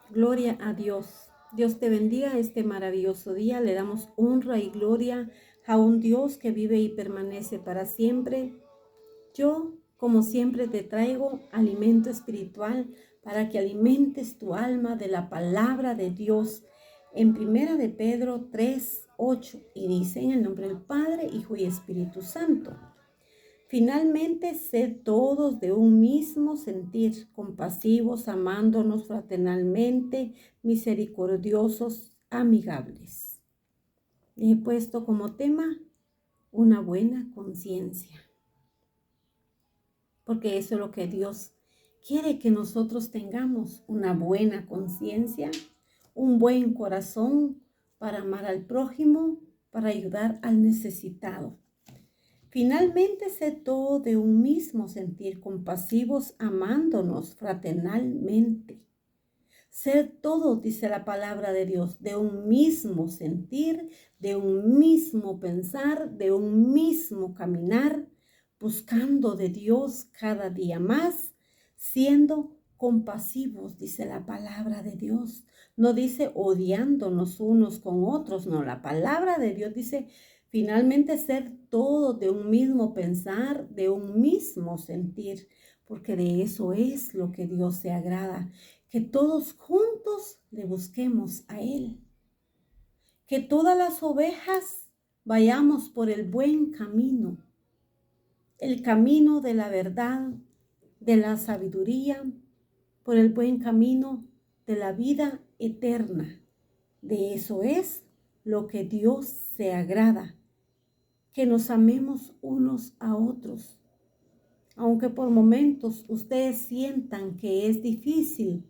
Gloria a Dios. Dios te bendiga este maravilloso día. Le damos honra y gloria a un Dios que vive y permanece para siempre. Yo, como siempre, te traigo alimento espiritual para que alimentes tu alma de la palabra de Dios. En Primera de Pedro 3:8 y dice en el nombre del Padre, Hijo y Espíritu Santo. Finalmente, sed todos de un mismo sentir, compasivos, amándonos fraternalmente, misericordiosos, amigables. He puesto como tema una buena conciencia, porque eso es lo que Dios quiere que nosotros tengamos, una buena conciencia, un buen corazón para amar al prójimo, para ayudar al necesitado. Finalmente, sed todo de un mismo sentir, compasivos, amándonos fraternalmente. Ser todo, dice la palabra de Dios, de un mismo sentir, de un mismo pensar, de un mismo caminar, buscando de Dios cada día más, siendo compasivos, dice la palabra de Dios. No dice odiándonos unos con otros, no, la palabra de Dios dice finalmente ser todo de un mismo pensar, de un mismo sentir, porque de eso es lo que Dios se agrada, que todos juntos le busquemos a Él, que todas las ovejas vayamos por el buen camino, el camino de la verdad, de la sabiduría, por el buen camino de la vida eterna. De eso es lo que Dios se agrada, que nos amemos unos a otros. Aunque por momentos ustedes sientan que es difícil,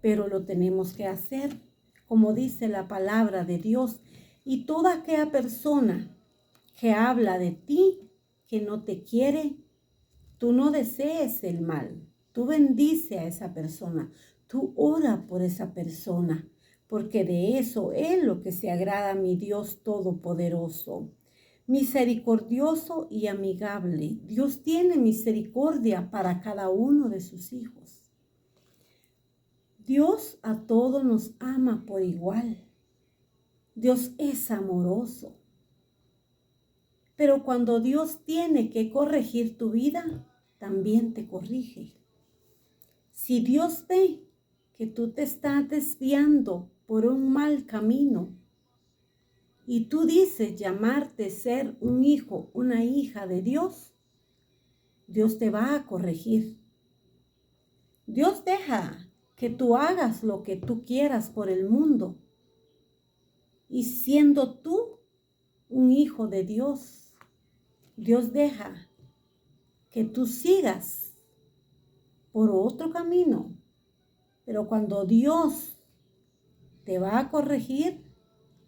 pero lo tenemos que hacer, como dice la palabra de Dios. Y toda aquella persona que habla de ti, que no te quiere, tú no desees el mal. Tú bendice a esa persona. Tú ora por esa persona, porque de eso es lo que se agrada a mi Dios Todopoderoso. Misericordioso y amigable. Dios tiene misericordia para cada uno de sus hijos. Dios a todos nos ama por igual. Dios es amoroso. Pero cuando Dios tiene que corregir tu vida, también te corrige. Si Dios ve que tú te estás desviando por un mal camino y tú dices llamarte ser un hijo, una hija de Dios, Dios te va a corregir. Dios deja que tú hagas lo que tú quieras por el mundo. Y siendo tú un hijo de Dios, Dios deja que tú sigas por otro camino. Pero cuando Dios te va a corregir,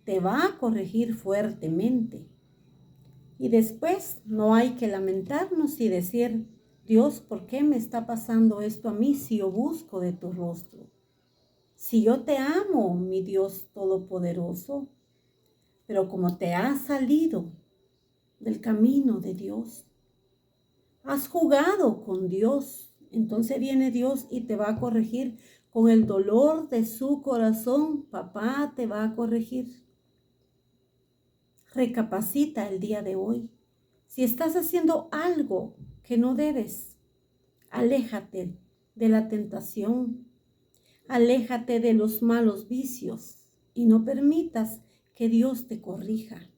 te va a corregir fuertemente. Y después no hay que lamentarnos y decir, Dios, ¿por qué me está pasando esto a mí si yo busco de tu rostro? Si yo te amo, mi Dios Todopoderoso, pero como te has salido del camino de Dios, has jugado con Dios, entonces viene Dios y te va a corregir con el dolor de su corazón. Papá te va a corregir. Recapacita el día de hoy. Si estás haciendo algo que no debes, aléjate de la tentación, aléjate de los malos vicios y no permitas que Dios te corrija.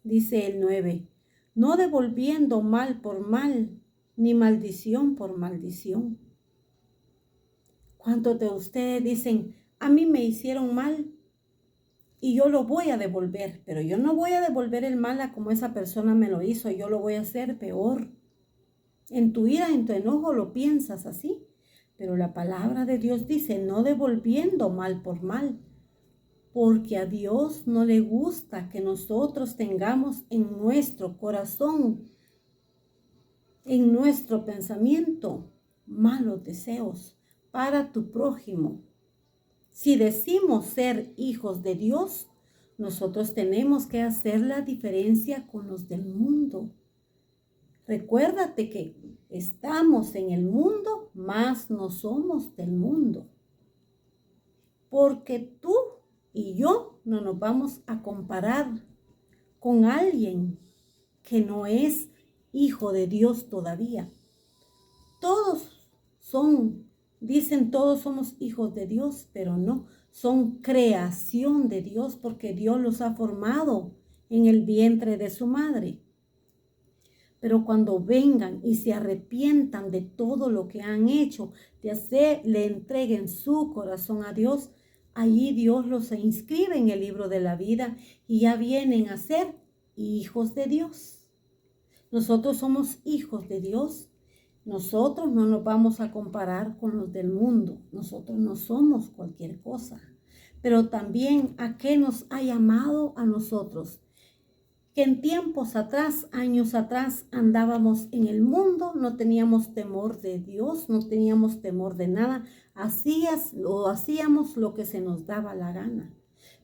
Dice el 9, no devolviendo mal por mal, ni maldición por maldición. ¿Cuántos de ustedes dicen, a mí me hicieron mal y yo lo voy a devolver, pero yo no voy a devolver el mal a como esa persona me lo hizo, yo lo voy a hacer peor? En tu ira, en tu enojo lo piensas así, pero la palabra de Dios dice, no devolviendo mal por mal, porque a Dios no le gusta que nosotros tengamos en nuestro corazón, en nuestro pensamiento, malos deseos para tu prójimo. Si decimos ser hijos de Dios, nosotros tenemos que hacer la diferencia con los del mundo. Recuérdate que estamos en el mundo, mas no somos del mundo. porque tú y yo no nos vamos a comparar con alguien que no es hijo de Dios todavía. Todos dicen todos somos hijos de Dios, pero no, son creación de Dios porque Dios los ha formado en el vientre de su madre. Pero cuando vengan y se arrepientan de todo lo que han hecho, le entreguen su corazón a Dios, allí Dios los inscribe en el libro de la vida y ya vienen a ser hijos de Dios. Nosotros somos hijos de Dios. Nosotros no nos vamos a comparar con los del mundo. Nosotros no somos cualquier cosa. Pero también a qué nos ha llamado a nosotros. Que en tiempos atrás, años atrás, andábamos en el mundo, no teníamos temor de Dios, no teníamos temor de nada, hacíamos lo que se nos daba la gana.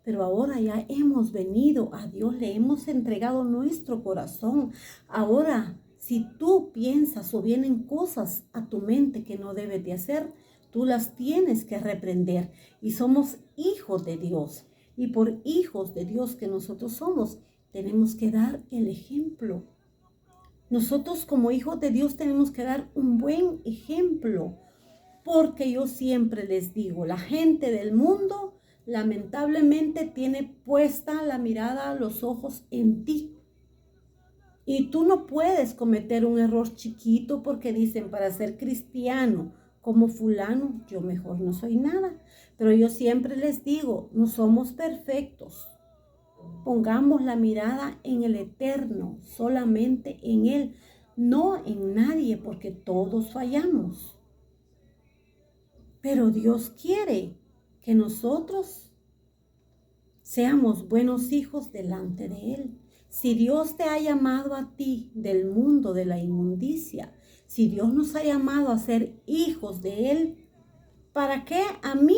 Pero ahora ya hemos venido a Dios, le hemos entregado nuestro corazón. Ahora, si tú piensas o vienen cosas a tu mente que no debes de hacer, tú las tienes que reprender. Y somos hijos de Dios. Y por hijos de Dios que nosotros somos, tenemos que dar el ejemplo. Nosotros como hijos de Dios tenemos que dar un buen ejemplo. Porque yo siempre les digo, la gente del mundo lamentablemente tiene puesta la mirada, los ojos en ti. Y tú no puedes cometer un error chiquito porque dicen para ser cristiano como fulano, yo mejor no soy nada. Pero yo siempre les digo, no somos perfectos. Pongamos la mirada en el eterno, solamente en Él, no en nadie, porque todos fallamos. Pero Dios quiere que nosotros seamos buenos hijos delante de Él. Si Dios te ha llamado a ti del mundo de la inmundicia, si Dios nos ha llamado a ser hijos de Él, ¿para qué a mí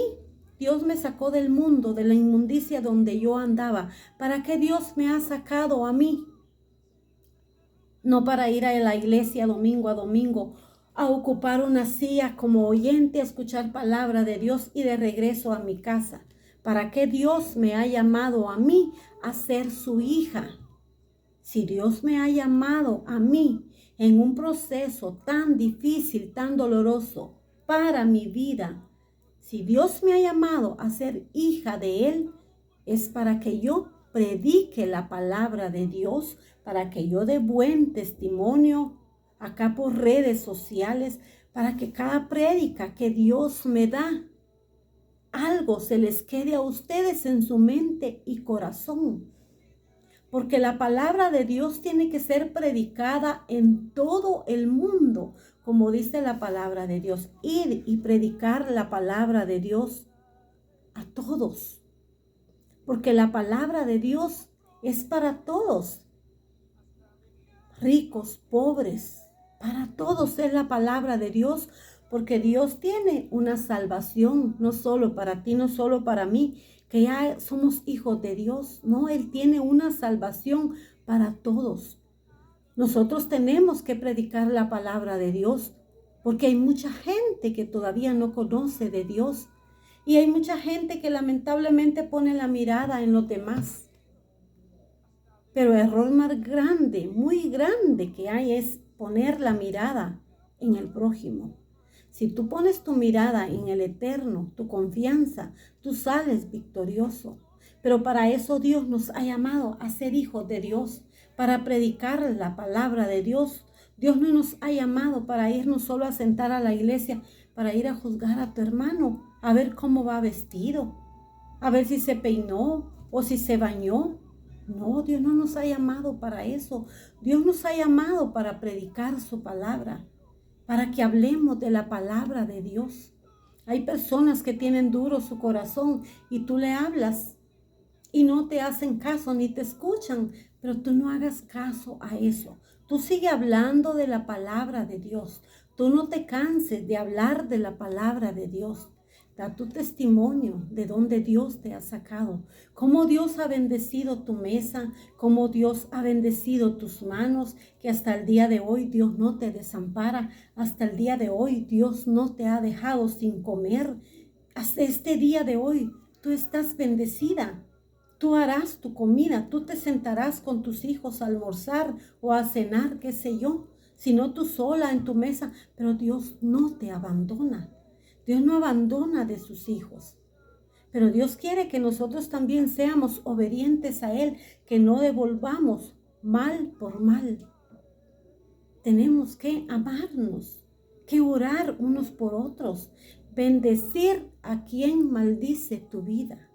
Dios me sacó del mundo de la inmundicia donde yo andaba? ¿Para qué Dios me ha sacado a mí? No para ir a la iglesia domingo a domingo, a ocupar una silla como oyente, a escuchar palabra de Dios y de regreso a mi casa. ¿Para qué Dios me ha llamado a mí a ser su hija? Si Dios me ha llamado a mí en un proceso tan difícil, tan doloroso para mi vida, si Dios me ha llamado a ser hija de Él, es para que yo predique la palabra de Dios, para que yo dé buen testimonio acá por redes sociales, para que cada prédica que Dios me da, algo se les quede a ustedes en su mente y corazón. Porque la palabra de Dios tiene que ser predicada en todo el mundo, como dice la palabra de Dios. Ir y predicar la palabra de Dios a todos. Porque la palabra de Dios es para todos. Ricos, pobres, para todos es la palabra de Dios. Porque Dios tiene una salvación, no solo para ti, no solo para mí, que ya somos hijos de Dios. No, Él tiene una salvación para todos. Nosotros tenemos que predicar la palabra de Dios, porque hay mucha gente que todavía no conoce de Dios. Y hay mucha gente que lamentablemente pone la mirada en los demás. Pero el error más grande, muy grande que hay es poner la mirada en el prójimo. Si tú pones tu mirada en el eterno, tu confianza, tú sales victorioso. Pero para eso Dios nos ha llamado a ser hijos de Dios, para predicar la palabra de Dios. Dios no nos ha llamado para irnos solo a sentar a la iglesia, para ir a juzgar a tu hermano, a ver cómo va vestido, a ver si se peinó o si se bañó. No, Dios no nos ha llamado para eso. Dios nos ha llamado para predicar su palabra, para que hablemos de la palabra de Dios. Hay personas que tienen duro su corazón y tú le hablas y no te hacen caso ni te escuchan, pero tú no hagas caso a eso. Tú sigue hablando de la palabra de Dios. Tú no te canses de hablar de la palabra de Dios. Da tu testimonio de dónde Dios te ha sacado, cómo Dios ha bendecido tu mesa, cómo Dios ha bendecido tus manos, que hasta el día de hoy Dios no te desampara, hasta el día de hoy Dios no te ha dejado sin comer. hasta este día de hoy, tú estás bendecida. Tú harás tu comida, tú te sentarás con tus hijos a almorzar o a cenar, qué sé yo, si no tú sola en tu mesa, pero Dios no te abandona. Dios no abandona de sus hijos. Pero Dios quiere que nosotros también seamos obedientes a Él, que no devolvamos mal por mal. Tenemos que amarnos, que orar unos por otros, bendecir a quien maldice tu vida.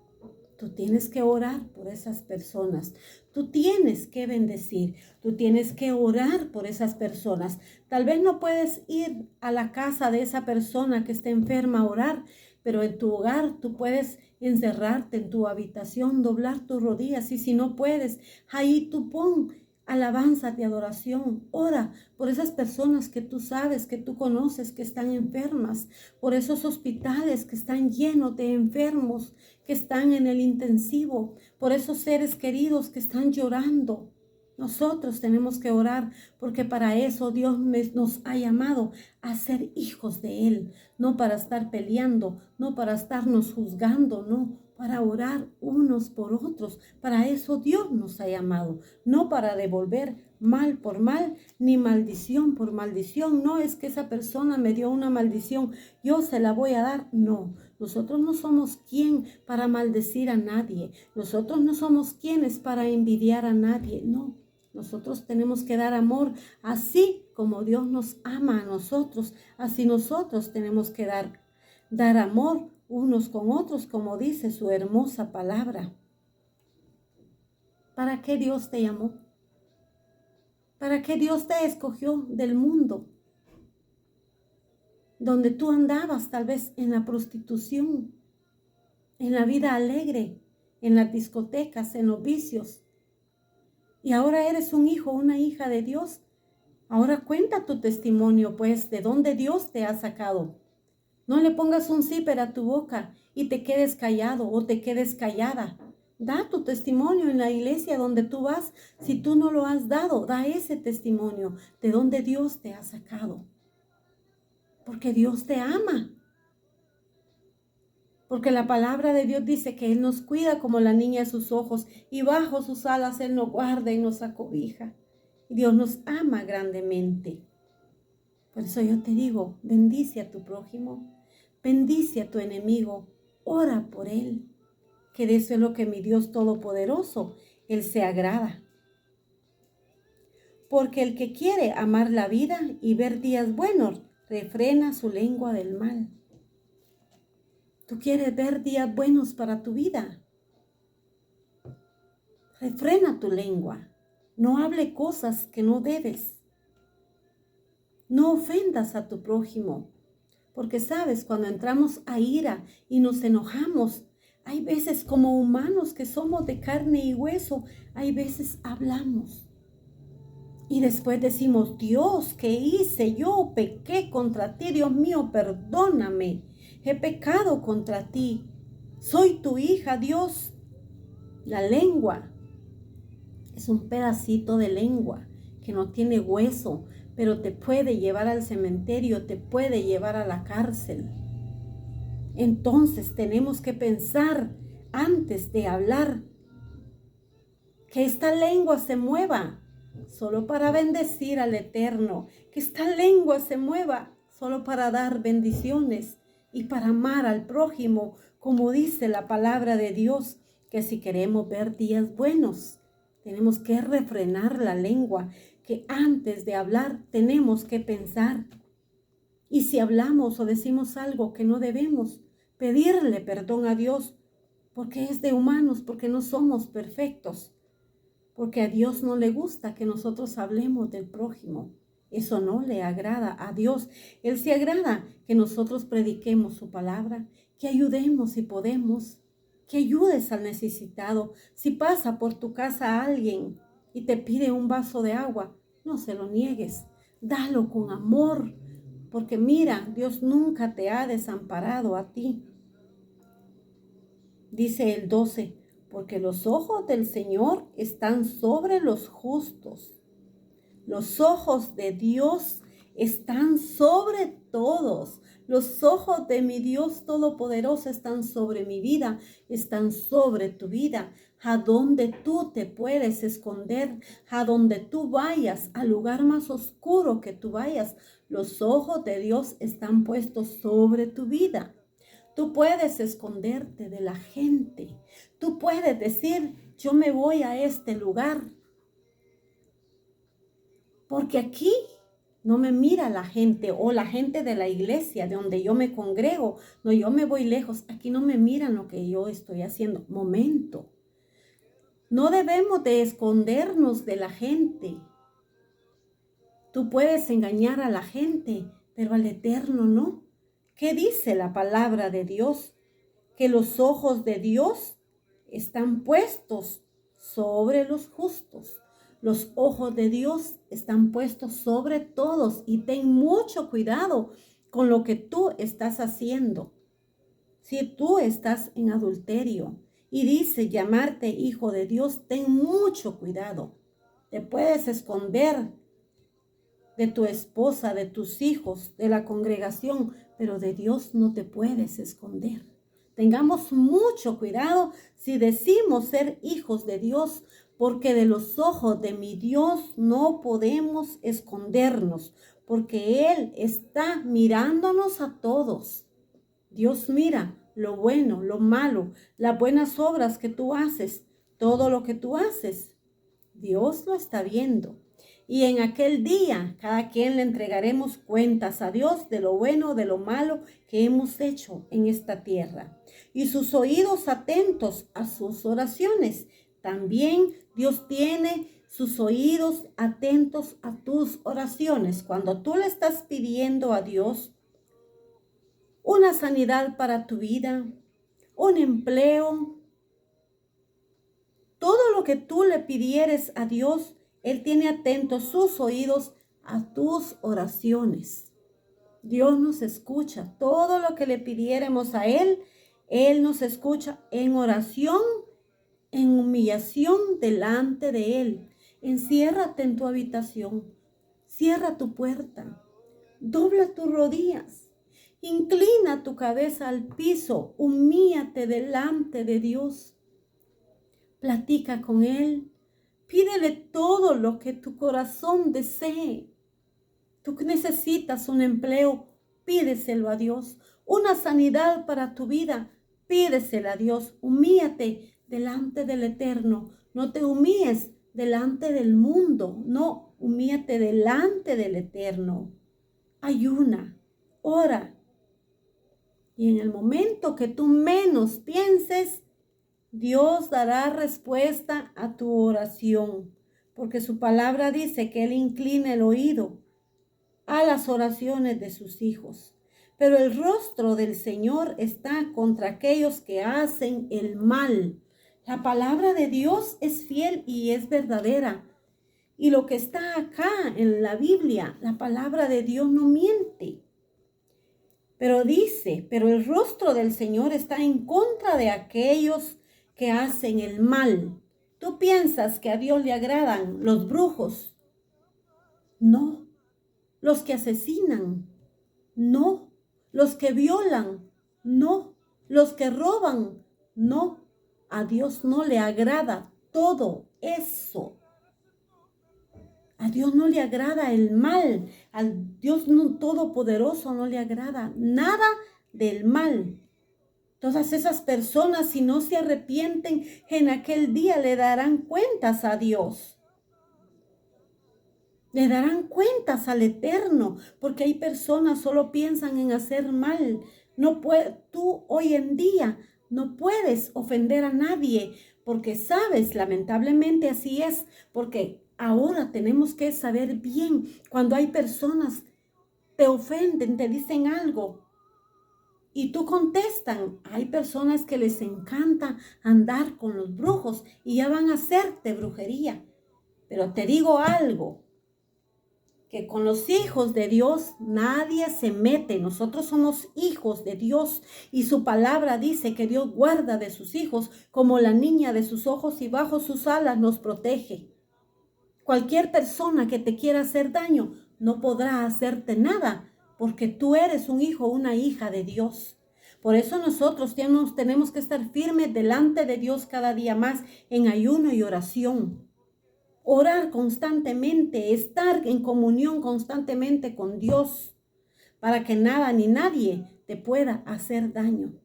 Tú tienes que orar por esas personas. Tú tienes que bendecir. Tú tienes que orar por esas personas. Tal vez no puedes ir a la casa de esa persona que está enferma a orar, pero en tu hogar tú puedes encerrarte en tu habitación, doblar tus rodillas. Y si no puedes, ahí tú pon alabanza de adoración. Ora por esas personas que tú sabes, que tú conoces, que están enfermas, por esos hospitales que están llenos de enfermos, que están en el intensivo, por esos seres queridos que están llorando. Nosotros tenemos que orar porque para eso Dios nos ha llamado a ser hijos de Él, no para estar peleando, no para estarnos juzgando, no, para orar unos por otros. Para eso Dios nos ha llamado, no para devolver mal por mal, ni maldición por maldición. No es que esa persona me dio una maldición, yo se la voy a dar. No, nosotros no somos quien para maldecir a nadie. Nosotros no somos quienes para envidiar a nadie. No, nosotros tenemos que dar amor así como Dios nos ama a nosotros. Así nosotros tenemos que dar amor unos con otros, como dice su hermosa palabra. ¿Para qué Dios te llamó? ¿Para qué Dios te escogió del mundo? Donde tú andabas tal vez en la prostitución, en la vida alegre, en las discotecas, en los vicios. Y ahora eres un hijo, una hija de Dios. Ahora cuenta tu testimonio, pues, de dónde Dios te ha sacado. No le pongas un zipper a tu boca y te quedes callado o te quedes callada. Da tu testimonio en la iglesia donde tú vas. Si tú no lo has dado, da ese testimonio de dónde Dios te ha sacado. Porque Dios te ama. Porque la palabra de Dios dice que Él nos cuida como la niña de sus ojos y bajo sus alas Él nos guarda y nos acobija. Y Dios nos ama grandemente. Por eso yo te digo, bendice a tu prójimo, bendice a tu enemigo, ora por él, que de eso es lo que mi Dios Todopoderoso, Él se agrada. Porque el que quiere amar la vida y ver días buenos, refrena su lengua del mal. ¿Tú quieres ver días buenos para tu vida? Refrena tu lengua. No hable cosas que no debes. No ofendas a tu prójimo. Porque sabes, cuando entramos a ira y nos enojamos, hay veces como humanos que somos de carne y hueso, hay veces hablamos. Y después decimos, Dios, ¿qué hice? Yo pequé contra ti, Dios mío, perdóname. He pecado contra ti. Soy tu hija, Dios. La lengua es un pedacito de lengua que no tiene hueso, pero te puede llevar al cementerio, te puede llevar a la cárcel. Entonces tenemos que pensar antes de hablar, que esta lengua se mueva solo para bendecir al Eterno, que esta lengua se mueva solo para dar bendiciones y para amar al prójimo, como dice la palabra de Dios, que si queremos ver días buenos, tenemos que refrenar la lengua, que antes de hablar tenemos que pensar. Y si hablamos o decimos algo que no debemos, pedirle perdón a Dios, porque es de humanos, porque no somos perfectos, porque a Dios no le gusta que nosotros hablemos del prójimo. Eso no le agrada a Dios. Él se agrada que nosotros prediquemos su palabra, que ayudemos si podemos, que ayudes al necesitado. Si pasa por tu casa alguien y te pide un vaso de agua, no se lo niegues, dalo con amor, porque mira, Dios nunca te ha desamparado a ti. Dice el 12, porque los ojos del Señor están sobre los justos. Los ojos de Dios están sobre todos. Los ojos de mi Dios Todopoderoso están sobre mi vida, están sobre tu vida. A donde tú te puedes esconder, a donde tú vayas, al lugar más oscuro que tú vayas, los ojos de Dios están puestos sobre tu vida. Tú puedes esconderte de la gente. Tú puedes decir, yo me voy a este lugar, porque aquí no me mira la gente o la gente de la iglesia de donde yo me congrego. No, yo me voy lejos. Aquí no me miran lo que yo estoy haciendo. Momento. No debemos de escondernos de la gente. Tú puedes engañar a la gente, pero al Eterno no. ¿Qué dice la palabra de Dios? Que los ojos de Dios están puestos sobre los justos. Los ojos de Dios están puestos sobre todos y ten mucho cuidado con lo que tú estás haciendo. Si tú estás en adulterio y dice llamarte hijo de Dios, ten mucho cuidado. Te puedes esconder de tu esposa, de tus hijos, de la congregación, pero de Dios no te puedes esconder. Tengamos mucho cuidado si decimos ser hijos de Dios, porque de los ojos de mi Dios no podemos escondernos, porque Él está mirándonos a todos. Dios mira lo bueno, lo malo, las buenas obras que tú haces, todo lo que tú haces. Dios lo está viendo. Y en aquel día, cada quien le entregaremos cuentas a Dios de lo bueno, de lo malo que hemos hecho en esta tierra. Y sus oídos atentos a sus oraciones. También Dios tiene sus oídos atentos a tus oraciones. Cuando tú le estás pidiendo a Dios una sanidad para tu vida, un empleo, todo lo que tú le pidieres a Dios, Él tiene atentos sus oídos a tus oraciones. Dios nos escucha. Todo lo que le pidiéramos a Él, Él nos escucha en oración, en humillación delante de Él. Enciérrate en tu habitación. Cierra tu puerta. Dobla tus rodillas. Inclina tu cabeza al piso. Humíllate delante de Dios. Platica con Él. Pídele todo lo que tu corazón desee. Tú necesitas un empleo, pídeselo a Dios. Una sanidad para tu vida, pídesela a Dios. Humíllate delante del Eterno. No te humilles delante del mundo. No, humíllate delante del Eterno. Ayuna, ora. Y en el momento que tú menos pienses, Dios dará respuesta a tu oración, porque su palabra dice que Él inclina el oído a las oraciones de sus hijos. Pero el rostro del Señor está contra aquellos que hacen el mal. La palabra de Dios es fiel y es verdadera. Y lo que está acá en la Biblia, la palabra de Dios no miente. Pero dice, pero el rostro del Señor está en contra de aquellos que hacen el mal. ¿Tú piensas que a Dios le agradan los brujos? No. Los que asesinan, no. Los que violan, no. Los que roban, no. A Dios no le agrada todo eso. A Dios no le agrada el mal. Al Dios Todopoderoso no le agrada nada del mal. Todas esas personas, si no se arrepienten, en aquel día le darán cuentas a Dios. Le darán cuentas al Eterno, porque hay personas que solo piensan en hacer mal. Tú hoy en día no puedes ofender a nadie, porque sabes, lamentablemente así es, porque ahora tenemos que saber bien cuando hay personas que te ofenden, te dicen algo y tú contestan. Hay personas que les encanta andar con los brujos y ya van a hacerte brujería. Pero te digo algo, que con los hijos de Dios nadie se mete. Nosotros somos hijos de Dios y su palabra dice que Dios guarda de sus hijos como la niña de sus ojos y bajo sus alas nos protege. Cualquier persona que te quiera hacer daño, no podrá hacerte nada, porque tú eres un hijo o una hija de Dios. Por eso nosotros tenemos que estar firmes delante de Dios cada día más en ayuno y oración. Orar constantemente, estar en comunión constantemente con Dios, para que nada ni nadie te pueda hacer daño.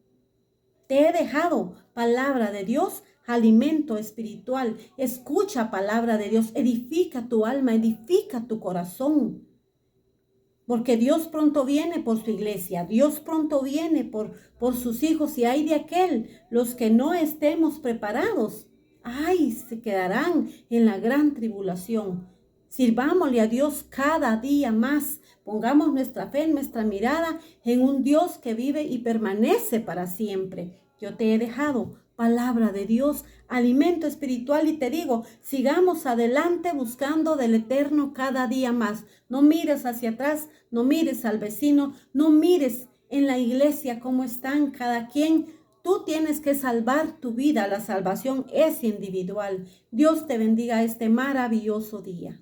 Te he dejado palabra de Dios, alimento espiritual. Escucha palabra de Dios, edifica tu alma, edifica tu corazón. Porque Dios pronto viene por su iglesia, Dios pronto viene por sus hijos, y hay de aquel, los que no estemos preparados, ay, se quedarán en la gran tribulación. Sirvámosle a Dios cada día más, pongamos nuestra fe, nuestra mirada en un Dios que vive y permanece para siempre. Yo te he dejado palabra de Dios, alimento espiritual, y te digo, sigamos adelante buscando del Eterno cada día más. No mires hacia atrás, no mires al vecino, no mires en la iglesia cómo están cada quien. Tú tienes que salvar tu vida, la salvación es individual. Dios te bendiga este maravilloso día.